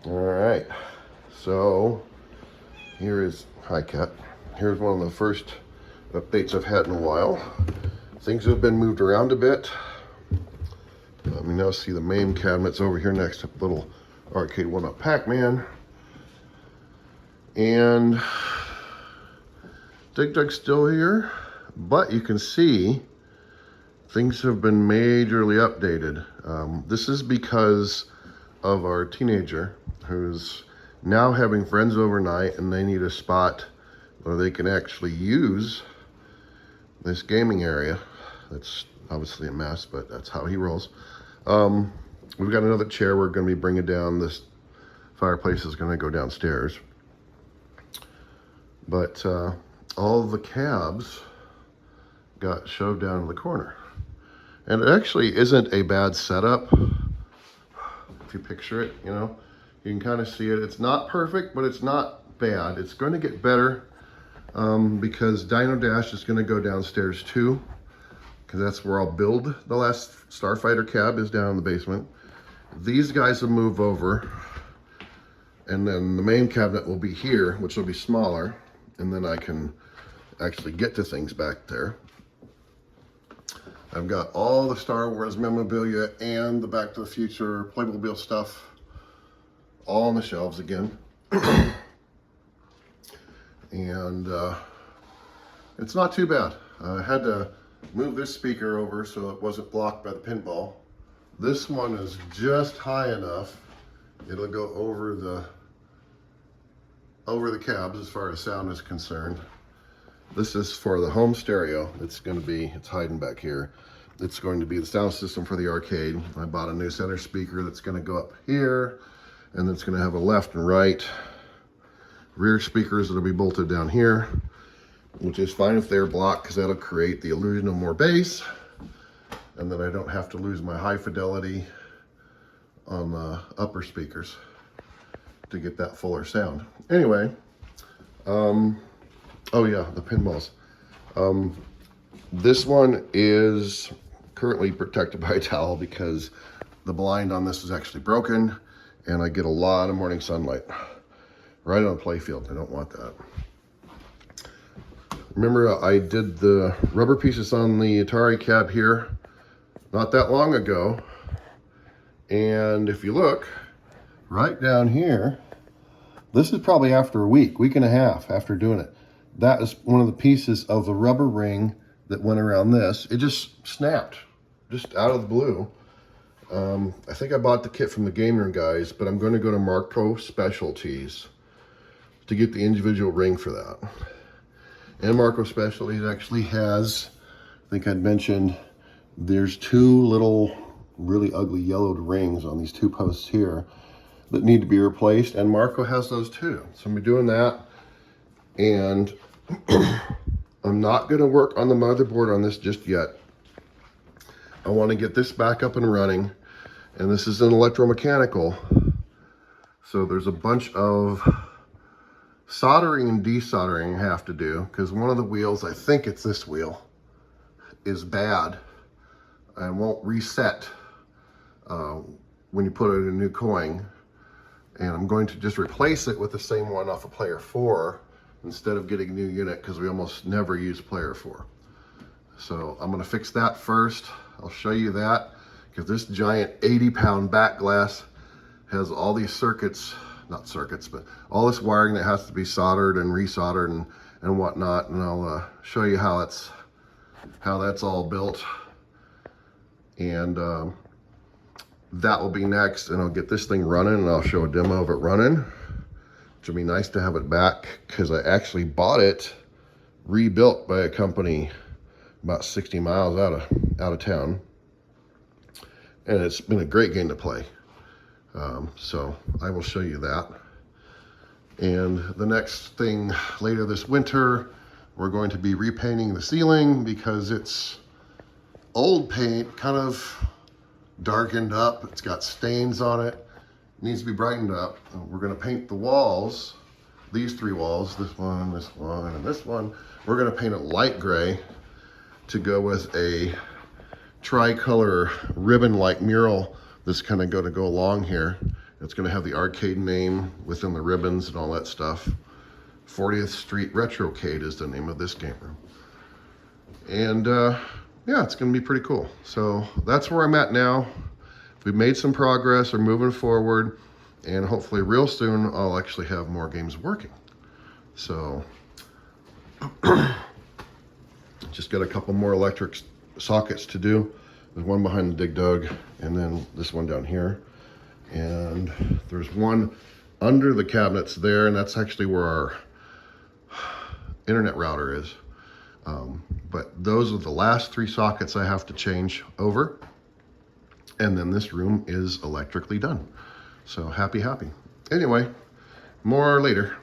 All right, so here is, hi Cat. Here's one of the first updates I've had in a while. Things have been moved around a bit. Let me now see the main cabinets over here next to little arcade one-up Pac-Man. And Dig Dug's still here, but you can see things have been majorly updated. This is because of our teenager who's now having friends overnight, and they need a spot where they can actually use this gaming area. That's obviously a mess, but that's how he rolls. We've got another chair we're going to be bringing down. This fireplace is going to go downstairs. But all the cabs got shoved down in the corner. And it actually isn't a bad setup. If you picture it, you know, you can kind of see it. It's not perfect, but it's not bad. It's going to get better because Dino Dash is going to go downstairs too, because that's where I'll build the last Starfighter cab, is down in the basement. These guys will move over, and then the main cabinet will be here, which will be smaller, and then I can actually get to things back there. I've got all the Star Wars memorabilia and the Back to the Future Playmobil stuff all on the shelves again. And it's not too bad. I had to move this speaker over so it wasn't blocked by the pinball. This one is just high enough. It'll go over the cabs as far as sound is concerned. This is for the home stereo. It's hiding back here. It's going to be the sound system for the arcade. I bought a new center speaker that's going to go up here, and it's going to have a left and right rear speakers that'll be bolted down here, which is fine if they're blocked, because that'll create the illusion of more bass, and then I don't have to lose my high fidelity on the upper speakers to get that fuller sound. Anyway, oh yeah, the pinballs. This one is currently protected by a towel because the blind on this is actually broken, and I get a lot of morning sunlight right on the play field. I don't want that. Remember, I did the rubber pieces on the Atari cab here not that long ago, and if you look right down here, this is probably after a week and a half after doing it. That is one of the pieces of the rubber ring that went around this. It just snapped, just out of the blue. I think I bought the kit from the Gameroom guys, but I'm going to go to Marco Specialties to get the individual ring for that. And Marco Specialties actually has, I think I'd mentioned, there's two little really ugly yellowed rings on these two posts here that need to be replaced, and Marco has those too. So I'm gonna be doing that, and I'm not gonna work on the motherboard on this just yet. I wanna get this back up and running, and this is an electromechanical, so there's a bunch of soldering and desoldering I have to do, because one of the wheels, I think it's this wheel, is bad and won't reset when you put in a new coin. And I'm going to just replace it with the same one off of Player 4 instead of getting a new unit, because we almost never use Player 4. So I'm going to fix that first. I'll show you that, because this giant 80-pound back glass has all these circuits, not circuits, but all this wiring that has to be soldered and resoldered and whatnot. And I'll show you how that's all built. And that will be next, and I'll get this thing running, and I'll show a demo of it running, which will be nice to have it back, because I actually bought it rebuilt by a company about 60 miles out of town, and it's been a great game to play. So I will show you that. And the next thing later this winter, we're going to be repainting the ceiling, because it's old paint, kind of darkened up. It's got stains on it. It needs to be brightened up. We're going to paint the walls, these three walls, this one, and this one. We're going to paint it light gray to go with a tricolor ribbon-like mural that's kind of going to go along here. It's going to have the arcade name within the ribbons and all that stuff. 40th Street Retrocade is the name of this game room. And yeah, it's going to be pretty cool. So that's where I'm at now. We've made some progress, we're moving forward, and hopefully real soon I'll actually have more games working. So just got a couple more electric sockets to do. There's one behind the Dig Dug, and then this one down here. And there's one under the cabinets there, and that's actually where our internet router is. But those are the last 3 sockets I have to change over. And then this room is electrically done. So happy. Anyway, more later.